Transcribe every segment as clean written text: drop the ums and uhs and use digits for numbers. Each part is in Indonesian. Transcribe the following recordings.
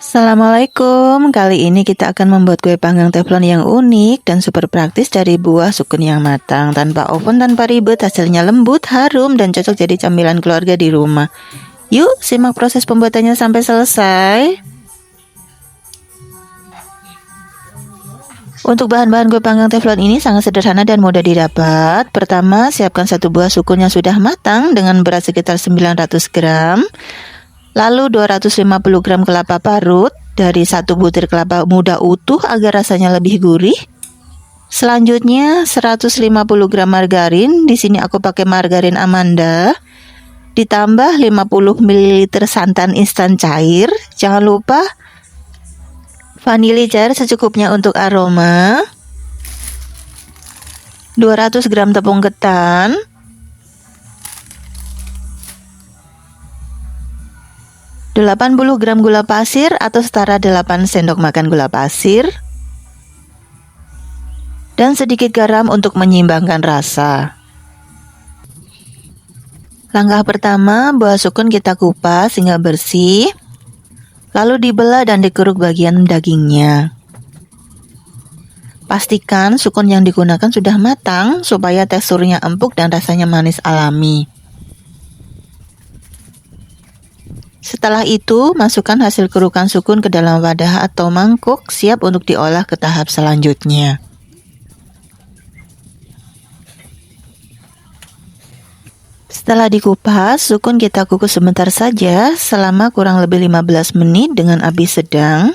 Assalamualaikum, kali ini kita akan membuat kue panggang teflon yang unik dan super praktis dari buah sukun yang matang. Tanpa oven, tanpa ribet, hasilnya lembut, harum, dan cocok jadi camilan keluarga di rumah. Yuk, simak proses pembuatannya sampai selesai. Untuk bahan-bahan kue panggang teflon ini sangat sederhana dan mudah didapat. Pertama, siapkan satu buah sukun yang sudah matang dengan berat sekitar 900 gram. Lalu 250 gram kelapa parut dari satu butir kelapa muda utuh agar rasanya lebih gurih. Selanjutnya 150 gram margarin, di sini aku pakai margarin Amanda. Ditambah 50 ml santan instan cair. Jangan lupa vanili cair secukupnya untuk aroma. 200 gram tepung ketan. 80 gram gula pasir atau setara 8 sendok makan gula pasir, dan sedikit garam untuk menyeimbangkan rasa. Langkah pertama, buah sukun kita kupas hingga bersih, lalu dibelah dan dikeruk bagian dagingnya. Pastikan sukun yang digunakan sudah matang supaya teksturnya empuk dan rasanya manis alami. Setelah itu, masukkan hasil kerukan sukun ke dalam wadah atau mangkuk, siap untuk diolah ke tahap selanjutnya. Setelah dikupas, sukun kita kukus sebentar saja selama kurang lebih 15 menit dengan api sedang.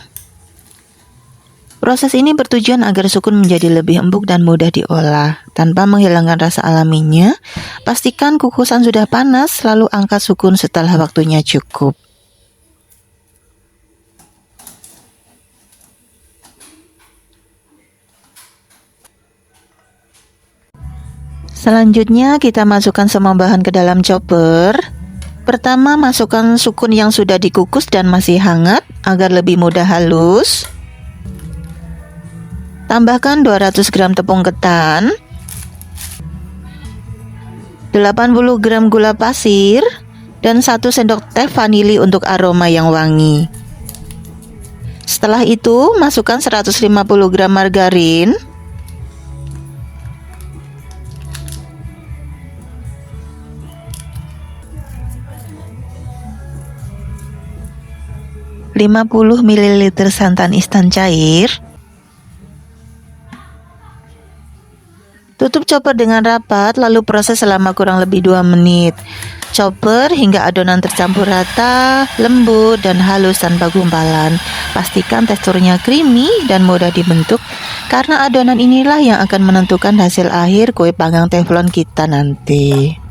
Proses ini bertujuan agar sukun menjadi lebih empuk dan mudah diolah. Tanpa menghilangkan rasa alaminya, pastikan kukusan sudah panas, lalu angkat sukun setelah waktunya cukup. Selanjutnya kita masukkan semua bahan ke dalam chopper. Pertama, masukkan sukun yang sudah dikukus dan masih hangat agar lebih mudah halus. Tambahkan 200 gram tepung ketan, 80 gram gula pasir, dan 1 sendok teh vanili untuk aroma yang wangi. Setelah itu, masukkan 150 gram margarin, 50 ml santan instan cair. Tutup chopper dengan rapat, lalu proses selama kurang lebih 2 menit. Chopper hingga adonan tercampur rata, lembut, dan halus tanpa gumpalan. Pastikan teksturnya creamy dan mudah dibentuk, karena adonan inilah yang akan menentukan hasil akhir kue panggang teflon kita nanti.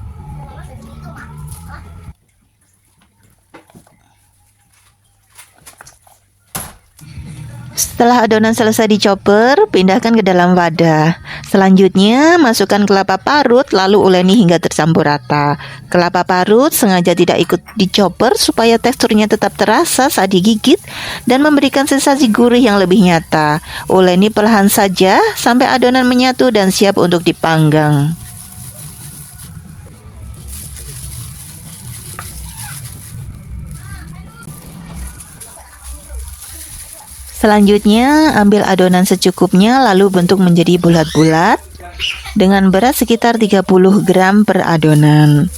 Setelah adonan selesai dicopper, pindahkan ke dalam wadah. Selanjutnya, masukkan kelapa parut lalu uleni hingga tercampur rata. Kelapa parut sengaja tidak ikut dicopper supaya teksturnya tetap terasa saat digigit dan memberikan sensasi gurih yang lebih nyata. Uleni perlahan saja sampai adonan menyatu dan siap untuk dipanggang. Selanjutnya, ambil adonan secukupnya lalu bentuk menjadi bulat-bulat dengan berat sekitar 30 gram per adonan.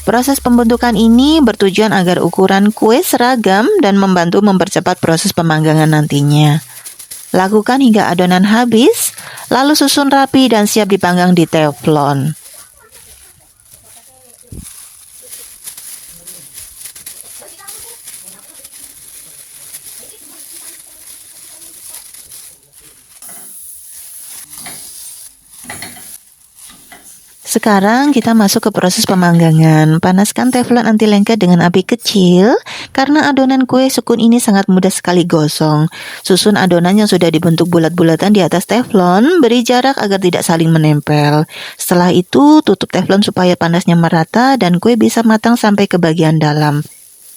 Proses pembentukan ini bertujuan agar ukuran kue seragam dan membantu mempercepat proses pemanggangan nantinya. Lakukan hingga adonan habis, lalu susun rapi dan siap dipanggang di teflon. Sekarang kita masuk ke proses pemanggangan. Panaskan teflon anti lengket dengan api kecil karena adonan kue sukun ini sangat mudah sekali gosong. Susun adonan yang sudah dibentuk bulat-bulatan di atas teflon, beri jarak agar tidak saling menempel. Setelah itu, tutup teflon supaya panasnya merata dan kue bisa matang sampai ke bagian dalam.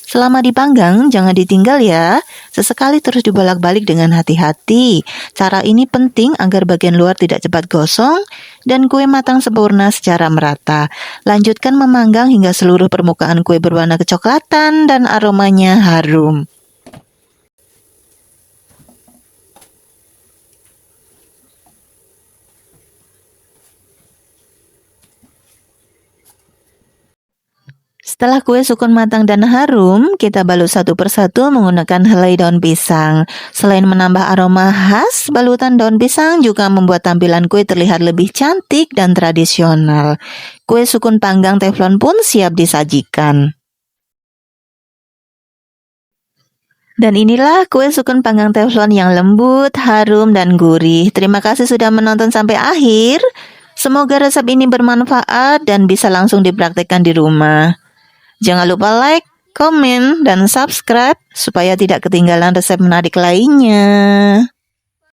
Selama dipanggang, jangan ditinggal ya. Sesekali terus dibolak-balik dengan hati-hati. Cara ini penting agar bagian luar tidak cepat gosong dan kue matang sempurna secara merata. Lanjutkan memanggang hingga seluruh permukaan kue berwarna kecoklatan dan aromanya harum. Setelah kue sukun matang dan harum, kita balut satu persatu menggunakan helai daun pisang. Selain menambah aroma khas, balutan daun pisang juga membuat tampilan kue terlihat lebih cantik dan tradisional. Kue sukun panggang teflon pun siap disajikan. Dan inilah kue sukun panggang teflon yang lembut, harum, dan gurih. Terima kasih sudah menonton sampai akhir. Semoga resep ini bermanfaat dan bisa langsung dipraktikkan di rumah. Jangan lupa like, komen, dan subscribe supaya tidak ketinggalan resep menarik lainnya.